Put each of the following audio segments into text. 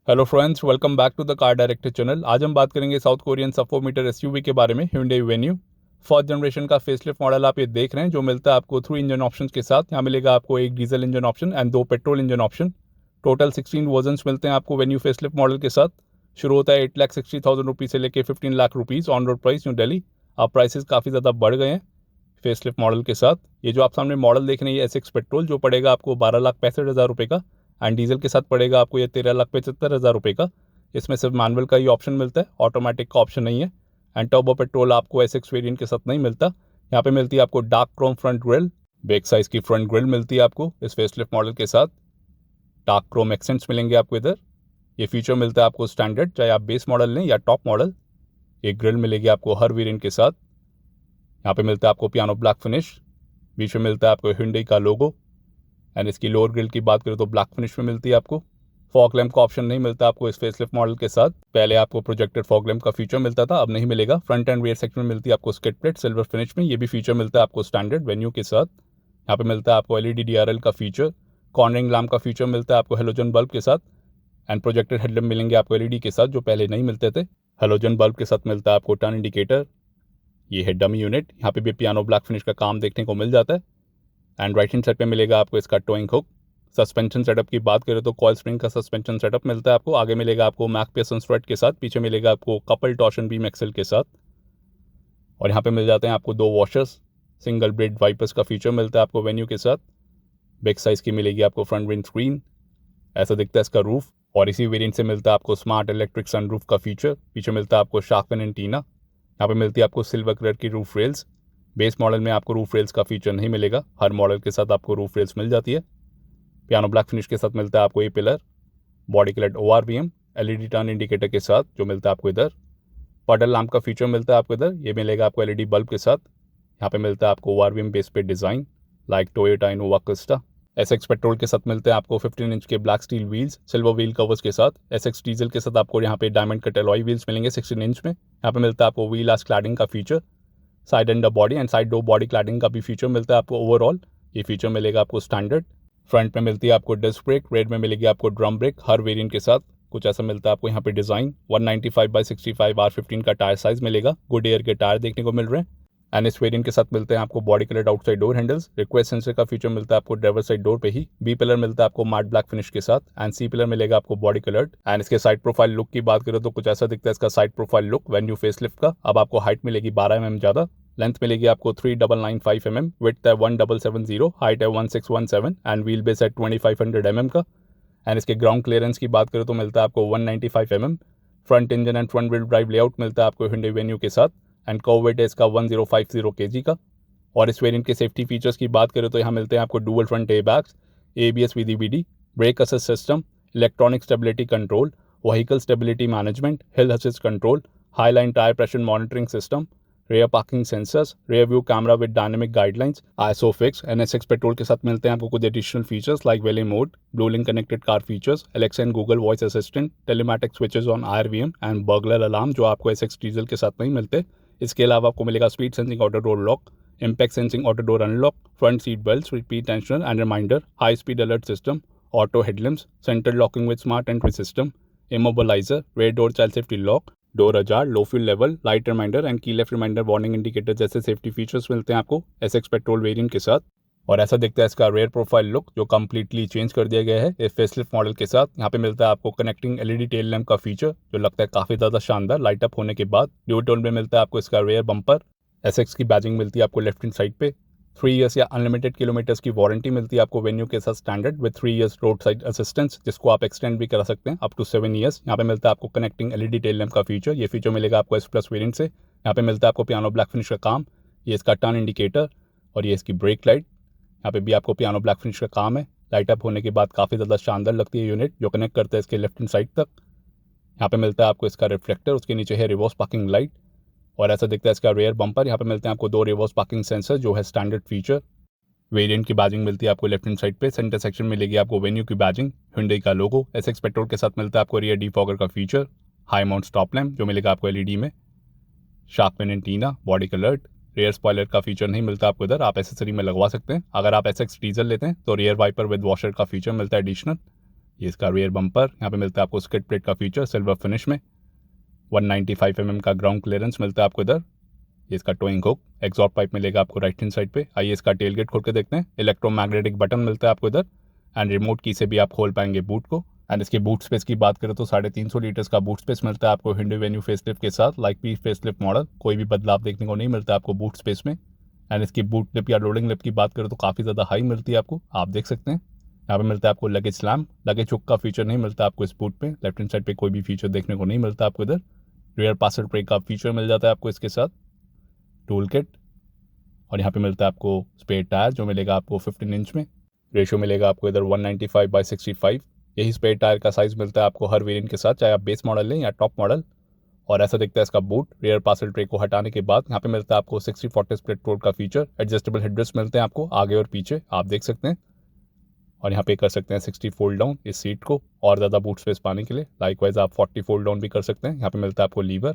Hello friends, welcome back to the Car Director channel. आज हम बात करेंगे साउथ कोरियन सब 4 मीटर एसयूवी के बारे में, Hyundai वेन्यू। फर्स्ट जनरेशन का फेसलिफ्ट मॉडल आप ये देख रहे हैं, जो मिलता है आपको 3 इंजन ऑप्शंस के साथ। यहाँ मिलेगा आपको एक diesel engine option and 2 petrol engine option. Total 16 versions मिलते हैं आपको वेन्यू फेसलिफ्ट मॉडल के साथ। शुरू होता है 8,60,000 रुपीज़ से लेकर 15 lakh rupees on road price new Delhi. अब प्राइसेस काफ़ी ज़्यादा बढ़ गए हैं फेसलिफ्ट मॉडल के साथ। ये जो आप सामने मॉडल देख रहे हैं, ये SX पेट्रोल जो पड़ेगा आपको 12,65,000 रुपये का, एंड डीजल के साथ पड़ेगा आपको ये 13,75,000 रुपये का। इसमें सिर्फ मैनुअल का ही ऑप्शन मिलता है, ऑटोमेटिक का ऑप्शन नहीं है। एंड टर्बो पेट्रोल आपको SX वेरिएंट के साथ नहीं मिलता। यहाँ पे मिलती है आपको dark Chrome front grille, back size की फ्रंट ग्रिल मिलती है आपको इस फेसलिफ्ट मॉडल के साथ। डार्क क्रोम एक्सेंट्स मिलेंगे आपको इधर। ये फीचर मिलता है आपको स्टैंडर्ड, चाहे आप बेस मॉडल लें या टॉप मॉडल। ये ग्रिल मिलेगी आपको हर वेरिएंट के साथ। यहाँ पे मिलता है आपको पियानो ब्लैक फिनिश, बीच में मिलता है आपको Hyundai का लोगो। एंड इसकी लोअर ग्रिल की बात करें तो ब्लैक फिनिश में मिलती है आपको। फॉग लैम्प का ऑप्शन नहीं मिलता आपको इस फेसलिफ्ट मॉडल के साथ। पहले आपको प्रोजेक्टेड फॉग लैम्प का फीचर मिलता था, अब नहीं मिलेगा। फ्रंट एंड रियर सेक्शन में मिलती है आपको स्किड प्लेट सिल्वर फिनिश में, ये भी फीचर मिलता है आपको स्टैंडर्ड वेन्यू के साथ। यहाँ पे मिलता है आपको LED DRL का फीचर, कॉर्नरिंग लैम्प का फीचर मिलता है आपको हेलोजन बल्ब के साथ, एंड प्रोजेक्टेड हेडलैम्प मिलेंगे आपको LED के साथ, जो पहले नहीं मिलते थे। हेलोजन बल्ब के साथ मिलता है आपको टर्न इंडिकेटर। ये है डमी यूनिट, यहाँ पे भी पियानो ब्लैक फिनिश का काम देखने को मिल जाता है। एंड राइट हैंड साइड पे मिलेगा आपको इसका टोइंग हुक। सस्पेंशन सेटअप की बात करें तो कॉइल स्प्रिंग का सस्पेंशन सेटअप मिलता है आपको। आगे मिलेगा आपको मैक पियर्सन स्ट्रट के साथ, पीछे मिलेगा आपको कपल टॉर्शन बीम एक्सेल के साथ। और यहाँ पे मिल जाते हैं आपको 2 वॉशर्स, सिंगल ब्लेड वाइपर्स का फीचर मिलता है आपको वेन्यू के साथ। बिग साइज की मिलेगी आपको फ्रंट विंड स्क्रीन, ऐसा दिखता है इसका रूफ। और इसी वेरिएंट से मिलता है आपको स्मार्ट इलेक्ट्रिक सनरूफ का फीचर। पीछे मिलता है आपको शार्क फिन एंटीना। यहाँ पे मिलती है आपको सिल्वर कलर की रूफ रेल्स। बेस मॉडल में आपको रूफ रेल्स का फीचर नहीं मिलेगा, हर मॉडल के साथ आपको रूफ रेल्स मिल जाती है। पियानो ब्लैक फिनिश के साथ मिलता है आपको ये pillar, body colour ORVM LED turn indicator के साथ जो मिलता है आपको इधर। पडल लैम्प का फीचर मिलता है आपको इधर, ये मिलेगा आपको LED बल्ब के साथ। यहाँ पे मिलता है आपको ORVM बेस पे design like Toyota Innova Crysta. SX petrol के साथ मिलते हैं आपको 15 इंच के black steel wheels silver wheel covers के साथ। SX डीजल के साथ आपको यहाँ पे डायमंड कट एलॉय व्हील्स मिलेंगे 16 इंच में। यहाँ पे मिलता है आपको व्हील आर्च क्लैडिंग का feature, side under body and side door body cladding का भी फीचर मिलता है आपको। ओवरऑल ये फीचर मिलेगा आपको स्टैंडर्ड। फ्रंट में मिलती है आपको डिस्क ब्रेक, रेड में मिलेगी आपको ड्रम ब्रेक हर वेरिएंट के साथ। कुछ ऐसा मिलता है आपको यहाँ पे डिज़ाइन। 195/65 R15 का टायर साइज मिलेगा, गुड एयर के टायर देखने को मिल रहे हैं। एंड इस वेरिएंट के साथ मिलते हैं आपको body coloured outside door handles, request sensor का फीचर मिलता है आपको ड्राइवर साइड डोर पे ही। बी पिलर मिलता है आपको मैट ब्लैक फिनिश के साथ, एंड सी पिलर मिलेगा आपको बॉडी कलर्ड। एंड इसके साइड प्रोफाइल लुक की बात करें तो कुछ ऐसा दिखता है इसका side profile look venue facelift का। अब आपको हाइट मिलेगी 12 mm ज़्यादा, लेंथ मिलेगी आपको 3995 mm, विड्थ है 1770, हाइट है 1617 एंड व्हील बेस है 2500 mm का। एंड इसके ग्राउंड क्लियरेंस की बात करें तो मिलता है आपको 195 mm। Front engine and front wheel drive layout मिलता है आपको Hyundai वेन्यू के साथ, एंड कर्व वेट है इसका 1050 kg का। और इस वेरिएंट के सेफ्टी फीचर्स की बात करें तो यहाँ मिलते हैं आपको dual front airbags, ABS with EBD, brake assist system, electronic stability control, vehicle stability management, hill assist control, high line tyre pressure monitoring system, rare parking sensors, rear view camera with dynamic guidelines, ISOFIX। And SX petrol के साथ मिलते हैं आपको कुछ additional features like वेले mode, blue link connected car features, Alexa and Google voice assistant, telematic switches on IRVM and burglar alarm, जो आपको SX diesel के साथ नहीं मिलते। इसके अलावा आपको मिलेगा speed sensing auto door lock, impact sensing auto door unlock, front seat belt, repeat tensioner and reminder, high speed alert system, auto headlamps, central locking with smart entry system, immobiliser, rear door child safety lock, door ajar, low fuel level, light reminder and key left reminder warning indicator जैसे safety features मिलते हैं आपको SX petrol variant के साथ। और ऐसा दिखता है इसका रेयर प्रोफाइल लुक, जो कम्प्लीटली चेंज कर दिया गया है इस फेसलिफ्ट मॉडल के साथ। यहाँ पे मिलता है आपको कनेक्टिंग LED टेल लैम्प का फीचर, जो लगता है काफ़ी ज़्यादा शानदार लाइट अप होने के बाद। ड्यूल टोन में मिलता है आपको इसका रेयर बम्पर। SX की बैजिंग मिलती है आपको लेफ्ट हैंड साइड पे। 3 इयर्स या अनलिमिटेड किलोमीटर्स की वारंटी मिलती है आपको वेन्यू के साथ standard, with 3 years road side assistance, जिसको आप एक्सटेंड भी करा सकते हैं अप टू 7 इयर्स। यहाँ पे मिलता है आपको कनेक्टिंग LED टेल लैम्प का फीचर, ये फीचर मिलेगा आपको S+ वेरिएंट से। यहाँ पे मिलता है आपको पियानो ब्लैक फिनिश का काम, ये इसका टर्न इंडिकेटर और ये इसकी ब्रेक लाइट। यहाँ पे भी आपको पियानो ब्लैक फिनिश का काम है। लाइट अप होने के बाद काफ़ी ज़्यादा शानदार लगती है यूनिट, जो कनेक्ट करता है इसके लेफ्ट हैंड साइड तक। यहाँ पे मिलता है आपको इसका रिफ्लेक्टर, उसके नीचे है रिवर्स पार्किंग लाइट। और ऐसा दिखता है इसका रेयर बम्पर। यहाँ पे मिलते हैं आपको 2 रिवर्स पार्किंग सेंसर, जो है स्टैंडर्ड फीचर। वेरिएंट की बैजिंग मिलती है आपको लेफ्ट हैंड साइड पे। सेंटर सेक्शन में मिलेगी आपको वेन्यू की बैजिंग, Hyundai का लोगो। SX पेट्रोल के साथ मिलता है आपको रियर डिफॉगर का feature, high mount stop lamp जो मिलेगा आपको LED में, shark fin antenna, body coloured. Rear spoiler का फीचर नहीं मिलता आपको इधर, आप एसेसरी में लगवा सकते हैं। अगर आप SX डीजल लेते हैं तो रियर वाइपर विद वॉशर का फीचर मिलता है एडिशनल। ये इसका रियर बम्पर, यहाँ पे मिलता है आपको स्किड प्लेट का फीचर सिल्वर फिनिश में। 195 mm का ग्राउंड क्लियरेंस मिलता है आपको इधर। ये इसका टोइंग हुक, एग्जॉस्ट पाइप मिलेगा आपको राइट हैंड साइड पे। आइए इसका टेल गेट खोल के देखते हैं। इलेक्ट्रोमैग्नेटिक बटन मिलता है आपको इधर एंड रिमोट की से भी आप खोल पाएंगे बूट को। एंड इसके बूट स्पेस की बात करें तो 350 लीटर्स का बूट स्पेस मिलता है आपको Hyundai Venue फेसलिफ्ट के साथ। लाइक भी फेसलिफ्ट मॉडल कोई भी बदलाव देखने को नहीं मिलता आपको बूट स्पेस में। एंड इसकी बूट लिप या लोडिंग लिप की बात करें तो काफ़ी ज़्यादा हाई मिलती है आपको, आप देख सकते हैं। यहाँ पे मिलता है आपको लगेज स्लैम, लगेज हुक का फीचर नहीं मिलता आपको इस बूट पे। लेफ्ट हैंड साइड पे कोई भी फीचर देखने को नहीं मिलता आपको इधर। रियर पार्सल ट्रे का फीचर मिल जाता है आपको इसके साथ, टूल किट। और यहाँ पे मिलता है आपको स्पेयर टायर जो मिलेगा आपको 15 इंच में। रेशियो मिलेगा आपको इधर 195/65। यही स्पेयर टायर का साइज़ मिलता है आपको हर वेरिएंट के साथ, चाहे आप बेस मॉडल लें या टॉप मॉडल। और ऐसा दिखता है इसका बूट। रियर पार्सल ट्रे को हटाने के बाद यहाँ पे मिलता है आपको 60/40 स्प्लिट रोड का फीचर। एडजस्टेबल हेडरेस्ट मिलते हैं आपको आगे और पीछे, आप देख सकते हैं। और यहाँ पे कर सकते हैं 60 फोल्ड डाउन इस सीट को और ज़्यादा बूट स्पेस पाने के लिए। लाइकवाइज आप 40 फोल्ड डाउन भी कर सकते हैं। यहाँ पे मिलता है आपको लीवर,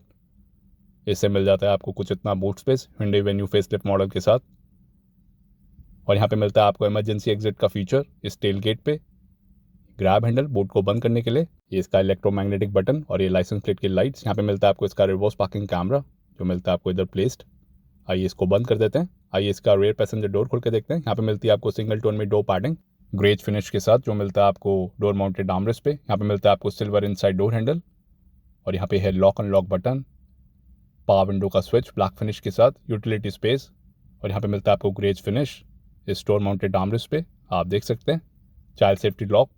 इससे मिल जाता है आपको कुछ इतना boot space Hyundai Venue facelift model के साथ। और यहाँ पे मिलता है आपको इमरजेंसी एग्जिट का फीचर इस टेल गेट पे। ग्रैब हैंडल बोट को बंद करने के लिए, ये इसका इलेक्ट्रोमैग्नेटिक बटन और ये लाइसेंस प्लेट की लाइट्स। यहाँ पे मिलता है आपको इसका रिवर्स पार्किंग कैमरा जो मिलता है आपको इधर प्लेस्ड। आइए इसको बंद कर देते हैं। आइए इसका रियर पैसेंजर डोर खोल के देखते हैं। यहाँ पे मिलती है आपको सिंगल टोन में डोर पैडिंग ग्रेज फिनिश के साथ जो मिलता है आपको डोर माउंटेड आर्मरेस्ट पे। यहाँ पे मिलता है आपको सिल्वर इनसाइड डोर हैंडल और यहाँ पे है lock unlock button, power window का स्विच ब्लैक फिनिश के साथ, यूटिलिटी स्पेस। और यहाँ पे मिलता है आपको ग्रेज फिनिश इस डोर माउंटेड आर्मरेस्ट पे, आप देख सकते हैं। Child safety lock,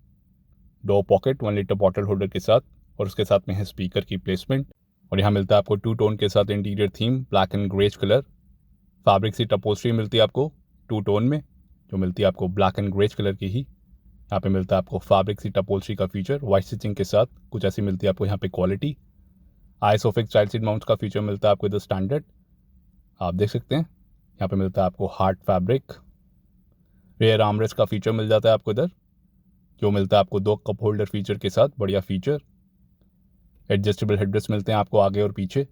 door pocket 1 litre bottle holder के साथ और उसके साथ में है स्पीकर की प्लेसमेंट। और यहाँ मिलता है आपको 2 टोन के साथ interior theme black and greige colour. Fabric seat upholstery मिलती है आपको 2 टोन में जो मिलती है आपको ब्लैक एंड ग्रेज कलर की ही। यहाँ पे मिलता है आपको फैब्रिक सीट अपहोल्स्ट्री का फीचर वाइट स्टिचिंग के साथ, कुछ ऐसी मिलती है आपको यहाँ पे quality. Isofix child seat mounts का फीचर मिलता है आपको इधर स्टैंडर्ड, आप देख सकते हैं। यहाँ पे मिलता है आपको हार्ड फैब्रिक। रेयर आर्मरेस्ट का फीचर मिल जाता है आपको इधर जो मिलता है आपको 2 कप होल्डर फीचर के साथ, बढ़िया फीचर। एडजस्टेबल हेडरेस्ट मिलते हैं आपको आगे और पीछे।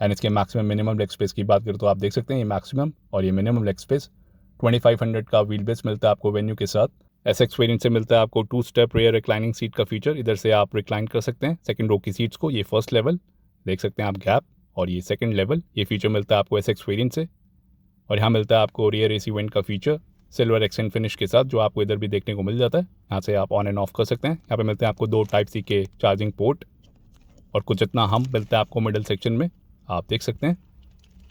एंड इसके मैक्सिमम मिनिमम लेग स्पेस की बात करें तो आप देख सकते हैं ये मैक्सिमम और ये मिनिमम लेग स्पेस। 2500 का व्हील बेस मिलता है आपको वेन्यू के साथ। SX वेरिएंट से मिलता है आपको 2 स्टेप रेयर रिक्लाइनिंग सीट का फीचर, इधर से आप रिक्लाइन कर सकते हैं सेकंड रो की सीट्स को। ये फर्स्ट लेवल देख सकते हैं आप गैप, और ये सेकंड लेवल, ये फीचर मिलता है आपको SX वेरिएंट से। और यहाँ मिलता है आपको रियर AC वेंट का फीचर सिल्वर एक्सेंट फिनिश के साथ जो आपको इधर भी देखने को मिल जाता है। यहाँ से आप ऑन एंड ऑफ कर सकते हैं। यहाँ पे मिलते हैं आपको 2 Type-C के चार्जिंग पोर्ट और कुछ इतना हम मिलता है आपको मिडल सेक्शन में, आप देख सकते हैं।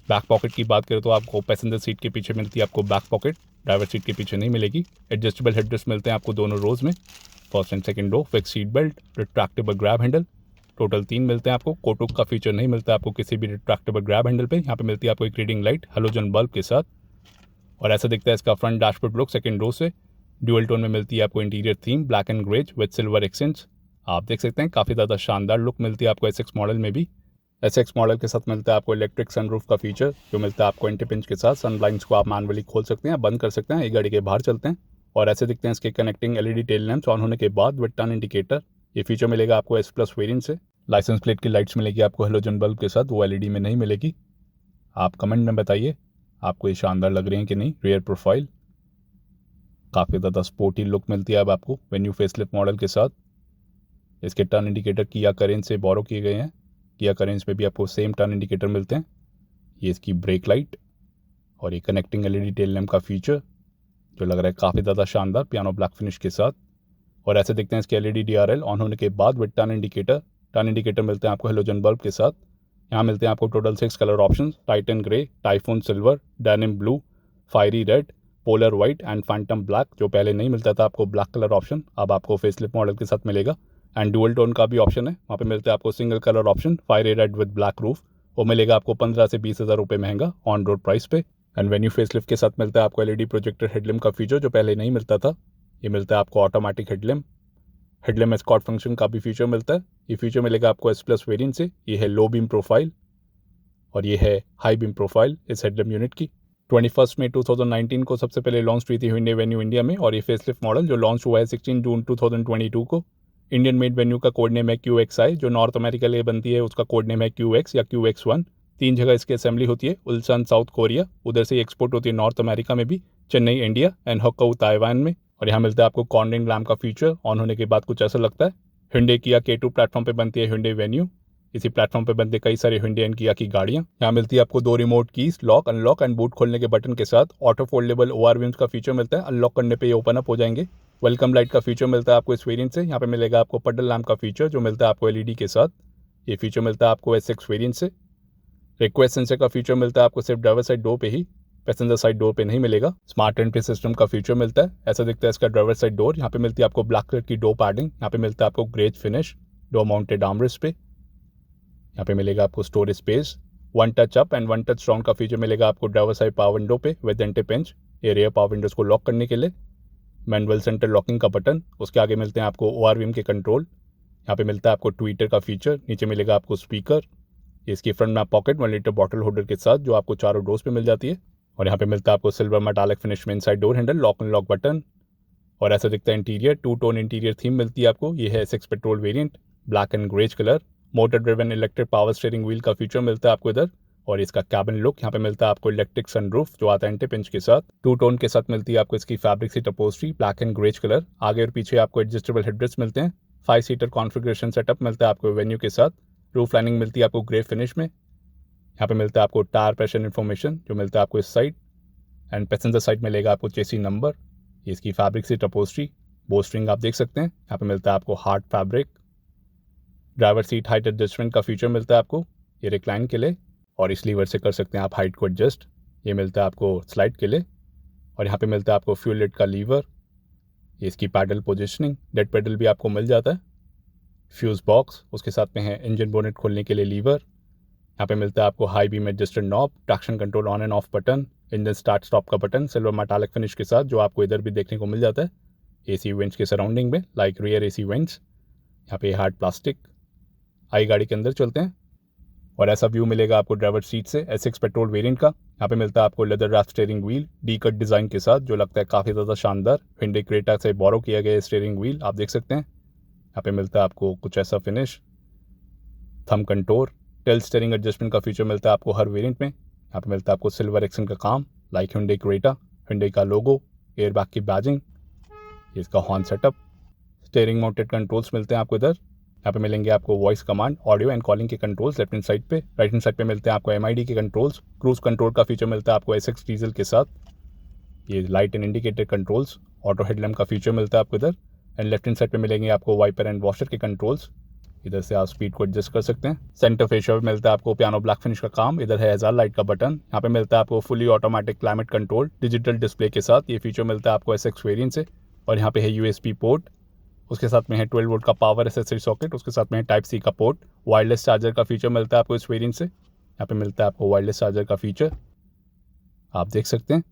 बैक पॉकेट की बात करें तो आपको पैसेंजर सीट के पीछे मिलती है आपको बैक पॉकेट, ड्राइवर सीट के पीछे नहीं मिलेगी। एडजस्टेबल हेडरेस्ट मिलते हैं आपको दोनों रोज में, first and second row, fix seat belt, retractable grab handle, total 3 मिलते हैं आपको। कोटुक का फीचर नहीं मिलता आपको किसी भी रिट्रैक्टेबल ग्रैब हैंडल पे। यहाँ पे मिलती है आपको एक रीडिंग लाइट हेलोजन बल्ब के साथ। और ऐसा दिखता है इसका front dashboard look second row से। ड्यूअल टोन में मिलती है आपको interior theme black and greige with silver accents, आप देख सकते हैं। काफ़ी ज़्यादा शानदार लुक मिलती है आपको SX मॉडल में भी। SX मॉडल के साथ मिलता है आपको इलेक्ट्रिक सनरूफ का फीचर जो मिलता है आपको एंटी पिंच के साथ। सन ब्लाइंड्स को आप मैनुअली खोल सकते हैं, बंद कर सकते हैं, एक गाड़ी के बाहर चलते हैं। और ऐसे दिखते हैं इसके connecting LED tail lamps on होने के बाद विद टर्न इंडिकेटर। ये फीचर मिलेगा आपको S+ वेरिएंट से। लाइसेंस प्लेट की लाइट्स मिलेगी आपको हेलोजन बल्ब के साथ, वो LED में नहीं मिलेगी। आप कमेंट में बताइए आपको ये शानदार लग रही है कि नहीं। रियर प्रोफाइल काफ़ी ज़्यादा स्पोर्टी लुक मिलती है अब आपको वेन्यू फेसलिफ्ट मॉडल के साथ। इसके टर्न इंडिकेटर किया करेंज से बोरो किए गए हैं, किया करेंज में भी आपको सेम टर्न इंडिकेटर मिलते हैं। ये इसकी ब्रेक लाइट और ये कनेक्टिंग LED टेल लैम्प का फीचर जो लग रहा है काफ़ी ज़्यादा शानदार पियानो ब्लैक फिनिश के साथ। और ऐसे दिखते हैं इसके LED DRL ऑन होने के बाद with turn indicator. Turn indicator मिलते हैं आपको हेलोजन बल्ब के साथ। यहाँ मिलते हैं आपको total 6 colour option, Titan grey, typhoon silver, denim blue, fiery red, polar white and Phantom black. जो पहले नहीं मिलता था आपको ब्लैक कलर ऑप्शन, अब आपको फेसलिफ्ट मॉडल के साथ मिलेगा। एंड डुअल टोन का भी ऑप्शन है, वहाँ पे मिलता है आपको single colour option fiery read with black roof, वो मिलेगा आपको 15 से 20 हज़ार रुपये महंगा ऑन रोड प्राइस पे। एंड वेन्यू फेसलिफ्ट के साथ मिलता है आपको LED प्रोजेक्टर हेडलैम्प का फीचर जो पहले नहीं मिलता था। ये मिलता है आपको automatic headlamp, headlamp escort function का भी फीचर मिलता है। ये फीचर मिलेगा आपको S+ वेरिएंट से। ये है लो बीम प्रोफाइल और ये है हाई बीम प्रोफाइल इस हेडलैम्प यूनिट की। 21 मई 2019 को सबसे पहले लॉन्च हुई थी Hyundai Venue इंडिया में, और ये फेसलिफ्ट मॉडल जो लॉन्च हुआ है 16 जून 2022 को। इंडियन मेड वेन्यू का कोड नेम है QXI, जो नॉर्थ अमेरिका लिए बनती है उसका कोड नेम है QX या QX1। 3 जगह इसकी असेंबली होती है, उल्सान साउथ कोरिया, उधर से एक्सपोर्ट होती है नॉर्थ अमेरिका में भी, चेन्नई इंडिया एंड होक्काऊ ताइवान में। और यहाँ मिलता है आपको कॉर्नरिंग लैम्प का फीचर। ऑन होने के बाद कुछ ऐसा लगता है। Hyundai Kia K2 प्लेटफॉर्म पे बनती है Hyundai Venue। इसी प्लेटफॉर्म पे बनते कई सारे Hyundai एंड Kia की गाड़ियाँ। यहाँ मिलती है आपको 2 remote keys, lock unlock and boot खोलने के बटन के साथ। ऑटो फोल्डेबल OR का फीचर मिलता है, अनलॉक करने पे ये ओपन अप हो जाएंगे। वेलकम लाइट का फीचर मिलता है आपको इस वेरिएंट से। यहाँ पे मिलेगा आपको पडल लैम्प का फीचर जो मिलता है आपको LED के साथ। ये फीचर मिलता है आपको SX वेरिएंट से। रिक्वेस्ट सेंसर का फीचर मिलता है आपको सिर्फ ड्राइवर साइड डोर पे ही, पैसेंजर साइड डोर पे नहीं मिलेगा। स्मार्ट एंट्री सिस्टम का फीचर मिलता है, ऐसा दिखता है इसका ड्राइवर साइड डोर। यहाँ पे मिलती है आपको ब्लैक कलर की डोर पैडिंग। यहाँ पे मिलता है आपको greige finish door mounted armrest पे। यहाँ पे मिलेगा आपको storage space. 1 touch up and 1 touch down का फीचर मिलेगा आपको ड्राइवर साइड पावर विंडो पे विद एंटी पिंच। ये रियर पावर विंडोज को लॉक करने के लिए। मैनुअल सेंटर लॉकिंग का बटन, उसके आगे मिलते हैं आपको ORVM के कंट्रोल। यहाँ पे मिलता है आपको ट्विटर का फीचर। नीचे मिलेगा आपको स्पीकर। इसकी फ्रंट में पॉकेट 1 लीटर बॉटल होल्डर के साथ जो आपको चारों डोर्स पे मिल जाती है। और यहाँ पे मिलता है आपको सिल्वर मेटालिक फिनिश में inside door handle, lock and lock button. और ऐसा दिखता है इंटीरियर। 2 टोन इंटीरियर थीम मिलती है आपको। ये है SX petrol variant, black and greige colour. Motor driven electric power steering wheel का फीचर मिलता है आपको इधर। और इसका कैबिन लुक, यहाँ पे मिलता है आपको इलेक्ट्रिक सनरूफ जो आता है एंटी पिंच के साथ। 2 टोन के साथ मिलती है आपको इसकी fabric seat upholstery, black and greige colour. आगे और पीछे आपको एडजस्टेबल हेडरेस्ट मिलते हैं। 5 सीटर कॉन्फ़िगरेशन सेटअप मिलता है आपको वेन्यू के साथ। रूफ लाइनिंग मिलती है आपको ग्रे फिनिश में। यहाँ पे मिलता है आपको टायर प्रेशर इन्फॉर्मेशन जो मिलता है आपको इस साइड। एंड पैसेंजर साइड मिलेगा आपको चेसी नंबर। इसकी फैब्रिक सीट अपहोल्स्ट्री, बोस्ट्रिंग आप देख सकते हैं। यहाँ पे मिलता है आपको hard fabric. Driver seat height adjustment का फीचर मिलता है आपको, ये रिक्लाइन के लिए। और इस लीवर से कर सकते हैं आप हाइट को एडजस्ट। ये मिलता है आपको स्लाइड के लिए। और यहाँ पे मिलता है आपको फ्यूल लिड का लीवर। ये इसकी पैडल पोजिशनिंग, डेड पेडल भी आपको मिल जाता है। फ्यूज़ बॉक्स, उसके साथ में है इंजन बोनेट खोलने के लिए लीवर। यहाँ पे मिलता है आपको high beam adjusted knob, traction control on and off button, engine start stop का बटन सिल्वर मेटालिक फिनिश के साथ जो आपको इधर भी देखने को मिल जाता है। AC वेंट्स के सराउंडिंग में, लाइक रियर AC वेंट्स। यहाँ पे हार्ड प्लास्टिक। आई गाड़ी के अंदर चलते हैं और ऐसा व्यू मिलेगा आपको ड्राइवर सीट से SX पेट्रोल वेरिएंट का। यहाँ पे मिलता है आपको leather wrap steering wheel D cut design के साथ जो लगता है काफ़ी ज़्यादा शानदार। Hyundai क्रेटा से बोरो किया गया स्टीयरिंग व्हील आप देख सकते हैं। यहाँ पे मिलता है आपको कुछ ऐसा finish. Thumb control, tilt steering adjustment का फीचर मिलता है आपको हर वेरिएंट में। यहाँ पे मिलता है आपको सिल्वर एक्सेंट का काम, लाइक Hyundai क्रेटा, Hyundai का लोगो, एयरबैग की बैजिंग, इसका horn setup. Steering mounted controls मिलते हैं आपको इधर। यहाँ पे मिलेंगे आपको voice command, audio and calling के कंट्रोल्स लेफ्ट हैंड साइड पे। राइट हैंड साइड पे मिलते हैं आपको MID के कंट्रोल्स। क्रूज कंट्रोल का फीचर मिलता है आपको SX डीजल के साथ। ये light and indicator controls, auto headlamp का फीचर मिलता है आपको इधर। एंड लेफ्ट हैंड साइड पे मिलेंगे आपको वाइपर एंड वॉशर के कंट्रोल्स। इधर से आप स्पीड को एडजस्ट कर सकते हैं। सेंटर फेशियल में मिलता है आपको पियानो ब्लैक फिनिश का काम। इधर है हैजार्ड लाइट का बटन। यहाँ पे मिलता है आपको fully automatic climate control digital display के साथ। ये फीचर मिलता है आपको SX वेरिएंट से। और यहाँ पे है USB पोर्ट, उसके साथ में है 12 वोल्ट का पावर एसेसरी सॉकेट, उसके साथ में है टाइप C का पोर्ट। वायरलेस चार्जर का फीचर मिलता है आपको इस वेरिएंट से। यहाँ पे मिलता है आपको वायरलेस चार्जर का फीचर आप देख सकते हैं।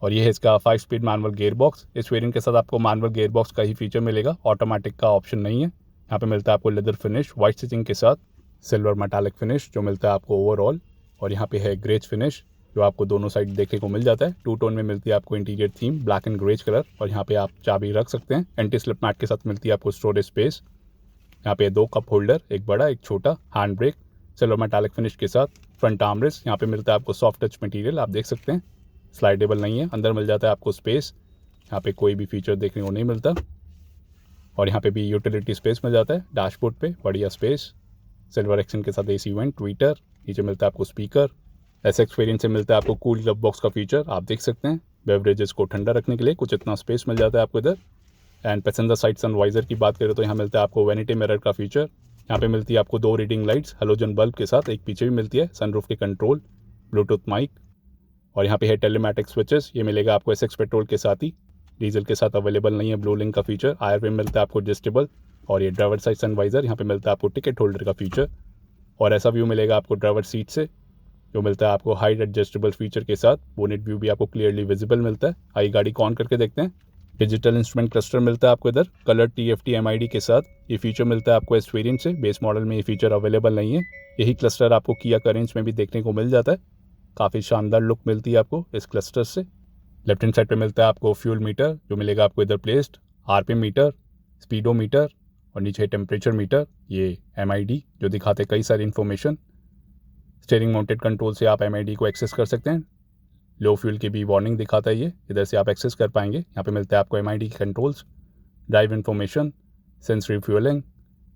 और ये है इसका 5 स्पीड मैनुअल गियर बॉक्स। इस वेरिएंट के साथ आपको मैनुअल गियर बॉक्स का ही फीचर मिलेगा, ऑटोमेटिक का ऑप्शन नहीं है। यहाँ पे मिलता है आपको लेदर फिनिश वाइट स्टिचिंग के साथ, सिल्वर मेटालिक फिनिश जो मिलता है आपको ओवरऑल। और यहाँ पे है ग्रेज फिनिश जो आपको दोनों साइड देखने को मिल जाता है। 2 टोन में मिलती है आपको interior theme, black and greige colour. और यहाँ पे आप चाबी रख सकते हैं। एंटी स्लिप मैट के साथ मिलती है आपको स्टोरेज स्पेस। यहाँ पे 2 कप होल्डर, एक बड़ा एक छोटा। Hand brake silver metallic finish के साथ। फ्रंट आर्मरेस्ट, यहाँ पे मिलता है आपको सॉफ्ट टच मटेरियल आप देख सकते हैं, स्लाइडेबल नहीं है। अंदर मिल जाता है आपको स्पेस। यहाँ पे कोई भी फीचर देखने को नहीं मिलता। और यहाँ पे भी यूटिलिटी स्पेस मिल जाता है। डैशबोर्ड पे बढ़िया स्पेस, सिल्वर एक्सेंट के साथ AC वेंट, ट्विटर। नीचे मिलता है आपको स्पीकर। SX वेरिएंट से मिलता है आपको कूल ग्लव बॉक्स का फीचर आप देख सकते हैं। बेवरेजेस को ठंडा रखने के लिए कुछ इतना स्पेस मिल जाता है आपको इधर। एंड पैसेंजर साइड सनवाइजर की बात करें तो यहाँ मिलता है आपको वैनिटी मिरर का फीचर। यहाँ पे मिलती है आपको 2 रीडिंग लाइट्स हेलोजन बल्ब के साथ, एक पीछे भी मिलती है। सनरूफ के कंट्रोल, ब्लूटूथ माइक। और यहाँ पे है टेलीमैटिक स्विचेस, ये मिलेगा आपको SX पेट्रोल के साथ ही, डीजल के साथ अवेलेबल नहीं है। ब्लू लिंक का फीचर। IR मिलता है आपको एडजस्टेबल। और ये ड्राइवर साइड सनवाइजर, यहाँ पे मिलता है आपको टिकट होल्डर का फीचर। और ऐसा व्यू मिलेगा आपको ड्राइवर सीट से जो मिलता है आपको हाइट एडजस्टेबल फीचर के साथ। बोनेट व्यू भी आपको क्लियरली विजिबल मिलता है। आई गाड़ी को ऑन करके देखते हैं। डिजिटल इंस्ट्रूमेंट क्लस्टर मिलता है आपको इधर, कलर TFT MID के साथ। ये फीचर मिलता है आपको इस वेरिएंट से। बेस मॉडल में ये फीचर अवेलेबल नहीं है। यही क्लस्टर आपको किया करेंज में भी देखने को मिल जाता है। काफ़ी शानदार लुक मिलती है आपको इस क्लस्टर से। लेफ्ट हैंड साइड पे मिलता है आपको फ्यूल मीटर जो मिलेगा आपको इधर प्लेस्ड, RPM मीटर, स्पीडोमीटर और नीचे टेम्परेचर मीटर। ये MID जो दिखाते कई सारी इन्फॉर्मेशन। स्टीयरिंग माउंटेड कंट्रोल से आप MID को एक्सेस कर सकते हैं। लो फ्यूल की भी वार्निंग दिखाता है ये, इधर से आप एक्सेस कर पाएंगे। यहाँ पे मिलता है आपको MID की controls, drive information, sense refuelling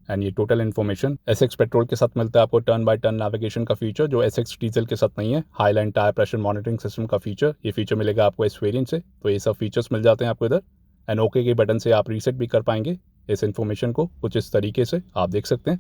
and ये टोटल इन्फॉर्मेशन। SX पेट्रोल के साथ मिलता है आपको टर्न बाय टर्न नेविगेशन का फीचर, जो SX डीजल के साथ नहीं है। Highline tyre pressure monitoring system का फीचर, ये फीचर मिलेगा आपको इस वेरिएंट से। तो ये सब फीचर्स मिल जाते हैं आपको इधर। एंड ओके के बटन से आप रीसेट भी कर पाएंगे इस इन्फॉर्मेशन को कुछ इस तरीके से, आप देख सकते हैं।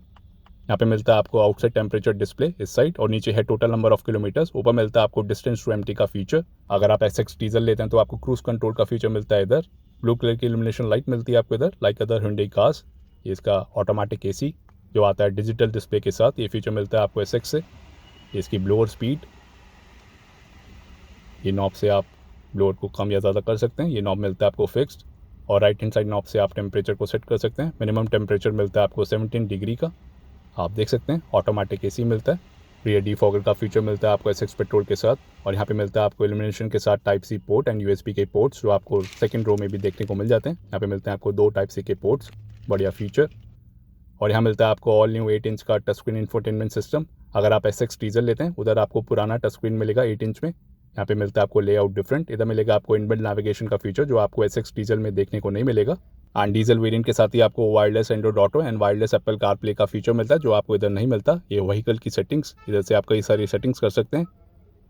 यहाँ पे मिलता है आपको आउटसाइड टेम्परेचर डिस्प्ले इस साइड, और नीचे है टोटल नंबर ऑफ किलोमीटर्स। ऊपर मिलता है आपको डिस्टेंस टू एम्प्टी का फीचर। अगर आप SX डीजल लेते हैं तो आपको क्रूज कंट्रोल का फीचर मिलता है इधर। ब्लू कलर की इल्यूमिनेशन लाइट मिलती है आपको इधर, लाइक अदर Hyundai कार्स। ये इसका ऑटोमेटिक AC जो आता है डिजिटल डिस्प्ले के साथ, ये फीचर मिलता है आपको SX से। इसकी ब्लोअर स्पीड, ये नॉब से आप ब्लोअर को कम या ज़्यादा कर सकते हैं। ये नॉब मिलता है आपको फिक्स्ड, और राइट हैंड साइड नॉब से आप टेम्परेचर को सेट कर सकते हैं। मिनिमम टेम्परेचर मिलता है आपको 17 डिग्री का, आप देख सकते हैं। ऑटोमेटिक AC मिलता है। रियर डिफॉगर का फीचर मिलता है आपको SX पेट्रोल के साथ, और यहाँ पे मिलता है आपको इल्यूमिनेशन के साथ type C port and USB के पोर्ट्स, जो आपको सेकंड रो में भी देखने को मिल जाते हैं। यहाँ पे मिलते हैं आपको 2 टाइप C के पोर्ट्स, बढ़िया फीचर। और यहाँ मिलता है आपको ऑल न्यू 8 इंच का टच स्क्रीन इंफोटेनमेंट सिस्टम। अगर आप SX डीजल लेते हैं उधर आपको पुराना टच स्क्रीन मिलेगा 8 इंच में। यहाँ पे मिलता है आपको लेआउट डिफरेंट। इधर मिलेगा आपको इनबिल्ट नेविगेशन का फीचर, जो आपको SX डीजल में देखने को नहीं मिलेगा। एंड डीजल वेरिएंट के साथ ही आपको wireless Android auto and wireless Apple CarPlay का फीचर मिलता है, जो आपको इधर नहीं मिलता। ये व्हीकल की सेटिंग्स, इधर से आप कई सारी सेटिंग्स कर सकते हैं।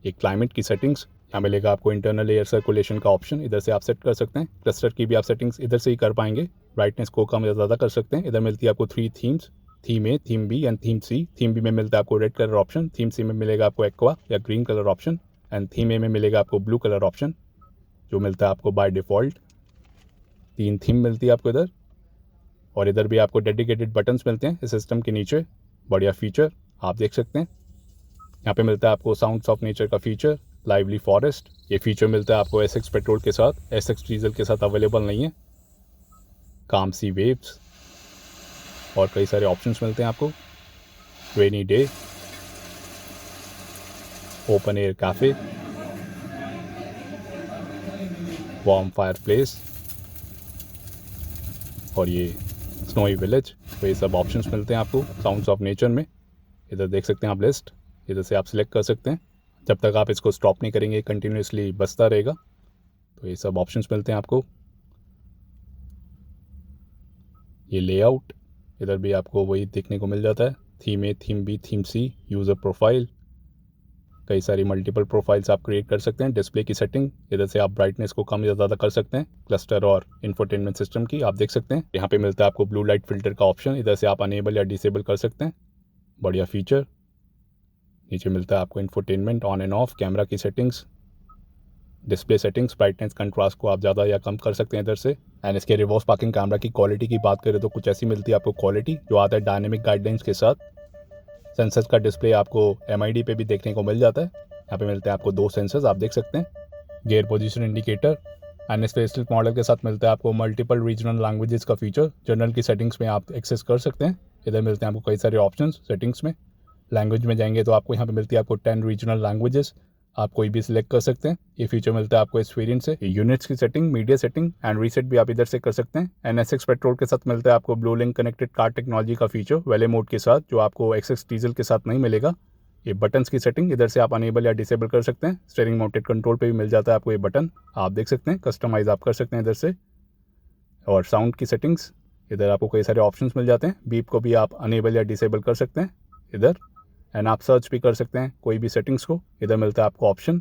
एक क्लाइमेट की सेटिंग्स, यहाँ मिलेगा आपको इंटरनल एयर सर्कुलेशन का ऑप्शन, इधर से आप सेट कर सकते हैं। क्लस्टर की भी आप सेटिंग्स इधर से ही कर पाएंगे। ब्राइटनेस को कम या ज़्यादा कर सकते हैं। इधर मिलती है आपको 3 themes, theme A, theme B and theme C। Theme B में मिलता है आपको red colour option, theme C में मिलेगा आपको एक्वा या green colour option, and theme A में मिलेगा आपको ब्लू कलर ऑप्शन, जो मिलता है आपको बाय डिफ़ॉल्ट। 3 थीम मिलती है आपको इधर, और इधर भी आपको डेडिकेटेड बटन्स मिलते हैं इस सिस्टम के नीचे, बढ़िया फीचर, आप देख सकते हैं। यहाँ पे मिलता है आपको साउंड्स ऑफ नेचर का फीचर, लाइवली फॉरेस्ट। ये फीचर मिलता है आपको SX पेट्रोल के साथ, SX डीजल के साथ अवेलेबल नहीं है। काम सी वेव्स, और कई सारे ऑप्शंस मिलते हैं आपको। Rainy day, open air cafe, warm fire place, और ये स्नोई विलेज। तो ये सब ऑप्शंस मिलते हैं आपको साउंड्स ऑफ नेचर में। इधर देख सकते हैं आप लिस्ट, इधर से आप सिलेक्ट कर सकते हैं। जब तक आप इसको स्टॉप नहीं करेंगे कंटिन्यूसली बजता रहेगा। तो ये सब ऑप्शंस मिलते हैं आपको। ये लेआउट, इधर भी आपको वही देखने को मिल जाता है। Theme A, theme B, theme C, user profile, कई सारी मल्टीपल प्रोफाइल्स आप क्रिएट कर सकते हैं। डिस्प्ले की सेटिंग, इधर से आप ब्राइटनेस को कम या ज़्यादा कर सकते हैं। क्लस्टर और इंफोटेनमेंट सिस्टम की आप देख सकते हैं। यहाँ पे मिलता है आपको ब्लू लाइट फिल्टर का ऑप्शन, इधर से आप अनेबल या डिसेबल कर सकते हैं, बढ़िया फीचर। नीचे मिलता है आपको infotainment on and off, camera की settings, display settings, brightness contrast को आप ज़्यादा या कम कर सकते हैं इधर से। एंड इसके रिवर्स पार्किंग कैमरा की क्वालिटी की बात करें तो कुछ ऐसी मिलती है आपको क्वालिटी, जो आता है डायनेमिक गाइडलाइंस के साथ। सेंसर्स का डिस्प्ले आपको MID पे भी देखने को मिल जाता है। यहाँ पे मिलते हैं आपको 2 सेंसर्स, आप देख सकते हैं। गियर पोजीशन इंडिकेटर, एंड इस फेसलिफ्ट मॉडल के साथ मिलता है आपको मल्टीपल रीजनल लैंग्वेजेस का फीचर। जनरल की सेटिंग्स में आप एक्सेस कर सकते हैं। इधर मिलते हैं आपको कई सारे ऑप्शंस सेटिंग्स में। लैंग्वेज में जाएंगे तो आपको यहाँ पे मिलती है आपको 10 रीजनल लैंग्वेजेस, आप कोई भी सिलेक्ट कर सकते हैं। ये फीचर मिलता है आपको इस वेरिएंट से। यूनिट्स की setting, media setting and reset भी आप इधर से कर सकते हैं। एंड SX पेट्रोल के साथ मिलता है आपको blue link connected car technology का फीचर वेले मोड के साथ, जो आपको SX डीजल के साथ नहीं मिलेगा। ये बटन्स की सेटिंग, इधर से आप अनेबल या डिसेबल कर सकते हैं। स्टीयरिंग माउंटेड कंट्रोल पे भी मिल जाता है आपको ये बटन, आप देख सकते हैं। कस्टमाइज आप कर सकते हैं इधर से। और साउंड की सेटिंग्स, इधर आपको कई सारे ऑप्शंस मिल जाते हैं। बीप को भी आप अनेबल या डिसेबल कर सकते हैं इधर। एंड आप सर्च भी कर सकते हैं कोई भी सेटिंग्स को, इधर मिलता है आपको ऑप्शन,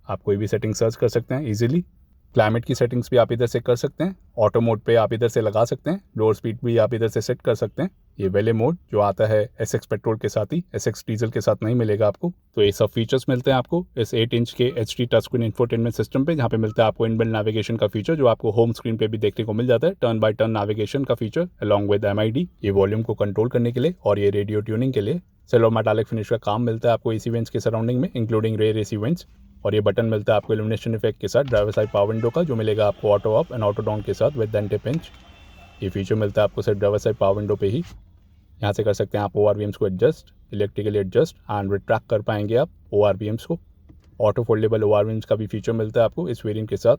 आप कोई भी सेटिंग सर्च कर सकते हैं इजीली। क्लाइमेट की सेटिंग्स भी आप इधर से कर सकते हैं। ऑटो मोड पे आप इधर से लगा सकते हैं। लोअर स्पीड भी आप इधर से सेट कर सकते हैं। ये वेले मोड जो आता है SX पेट्रोल के साथ ही, SX डीजल के साथ नहीं मिलेगा आपको। तो ये सब फीचर्स मिलते हैं आपको इस 8 इंच के HD touch screen infotainment system पे, जहाँ पे मिलता है आपको इनबिल्ट नेविगेशन का फीचर, जो आपको होम स्क्रीन पे भी देखने को मिल जाता है। टर्न बाय टर्न नेविगेशन का फीचर अलॉन्ग विद MID, ये वॉल्यूम को कंट्रोल करने के लिए, और ये रेडियो ट्यूनिंग के लिए। सिल्वर मेटालिक फिनिश का काम मिलता है आपको AC वेंट्स के सराउंडिंग में, इंक्लूडिंग रेयर AC वेंट्स। और ये बटन मिलता है आपको इल्यूमिनेशन इफेक्ट के साथ ड्राइवर साइड पावर विंडो का, जो मिलेगा आपको auto up and auto down के साथ विद एंटी पिंच। ये फीचर मिलता है आपको सिर्फ ड्राइवर साइड पावर विंडो पे ही। यहाँ से कर सकते हैं आप ORVMs को adjust, electrically adjust and retract कर पाएंगे आप ORVMs को। ऑटो फोल्डेबल ORVMs का भी फीचर मिलता है आपको इस वेरिएंट के साथ।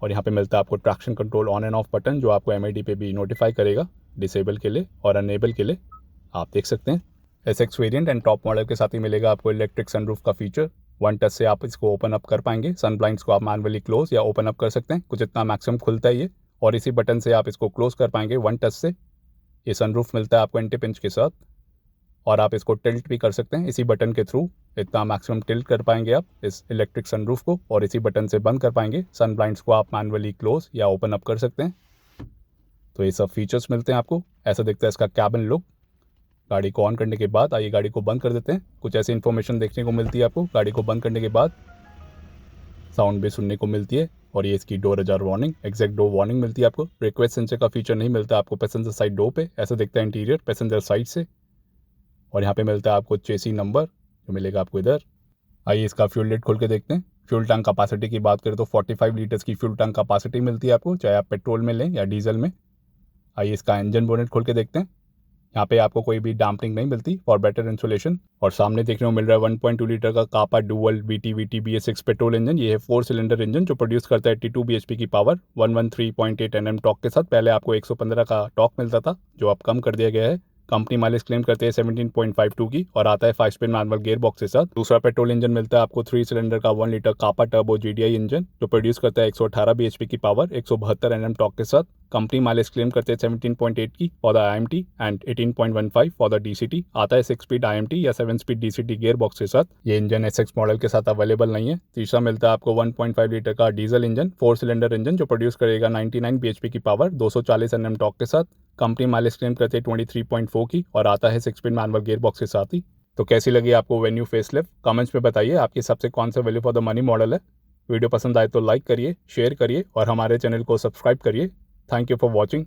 और यहाँ पे मिलता है आपको traction control on and off button, जो आपको MID पे भी नोटिफाई करेगा डिसेबल के लिए और अनेबल के लिए, आप देख सकते हैं। SX variant and top model के साथ ही मिलेगा आपको इलेक्ट्रिक सनरूफ का फीचर, 1 टच से आप इसको ओपन अप कर पाएंगे। सन ब्लाइंड्स को आप मैनुअली क्लोज या ओपन अप कर सकते हैं, कुछ इतना मैक्सिमम खुलता है ये, और इसी बटन से आप इसको क्लोज कर पाएंगे 1 टच से। ये सनरूफ मिलता है आपको एंटी पिंच के साथ, और आप इसको टिल्ट भी कर सकते हैं इसी बटन के थ्रू। इतना मैक्सिमम टिल्ट कर पाएंगे आप इस इलेक्ट्रिक सनरूफ को, और इसी बटन से बंद कर पाएंगे। सन ब्लाइंड्स को आप मैनुअली क्लोज या ओपन अप कर सकते हैं। तो ये सब फीचर्स मिलते हैं आपको। ऐसा दिखता है इसका कैबिन लुक। गाड़ी को ऑन करने के बाद आइए गाड़ी को बंद कर देते हैं। कुछ ऐसी इन्फॉर्मेशन देखने को मिलती है आपको गाड़ी को बंद करने के बाद। साउंड भी सुनने को मिलती है, और ये इसकी door ajar warning, exact door warning मिलती है आपको। रिक्वेस्ट सेंसर का फीचर नहीं मिलता आपको पैसेंजर साइड डोर पे। ऐसा दिखता है इंटीरियर पैसेंजर साइड से। और यहाँ पे मिलता है आपको चेसी नंबर जो मिलेगा आपको इधर। आइए इसका फ्यूल लिड खोल के देखते हैं। फ्यूल टैंक कैपेसिटी की बात करें तो 45 लीटर्स की फ्यूल टैंक कैपेसिटी मिलती है आपको, चाहे आप पेट्रोल में लें या डीजल में। आइए इसका इंजन बोनेट खोल के देखते हैं। यहाँ पे आपको कोई भी डैम्पनिंग नहीं मिलती फॉर बेटर इंसुलेशन। और सामने देखने को मिल रहा है 1.2 लीटर का Kappa dual VT BS6 petrol engine. ये है 4 सिलेंडर इंजन जो प्रोड्यूस करता है 82 bhp की पावर 113.8 Nm टॉर्क के साथ। पहले आपको 115 का टॉर्क मिलता था जो अब कम कर दिया गया है। कंपनी माइलेज क्लेम करते हैं 17.52 की, और आता है 5 स्पिन मैनुअल गियर बॉक्स के साथ। दूसरा पेट्रोल इंजन मिलता है आपको 3 सिलेंडर का 1 लीटर कापा टर्बो GDI इंजन जो प्रोड्यूस करता है 118 bhp की पावर 172 Nm टॉर्क के साथ। कंपनी माइलेज क्लेम करते हैं 17.8 की for the IMT and 18.15 for the DCT। आता है 6 स्पीड IMT या 7 स्पीड DCT गियर बॉक्स के साथ। ये इंजन SX मॉडल के साथ अवेलेबल नहीं है। तीसरा मिलता है आपको 1.5 लीटर का डीजल इंजन 4 सिलेंडर इंजन जो प्रोड्यूस करेगा 99 bhp की पावर 240 Nm टॉर्क के साथ। कंपनी माइलेज क्लेम करते हैं 23.4 की, और आता है 6 स्पीड मैनुअल गियर बॉक्स के साथ ही। तो कैसी लगी आपको वेन्यू फेसलिफ्ट? कमेंट्स में बताइए आपके हिसाब से कौन सा value for the money model है। वीडियो पसंद आए तो लाइक करिए, शेयर करिए और हमारे चैनल को सब्सक्राइब करिए। Thank you for watching.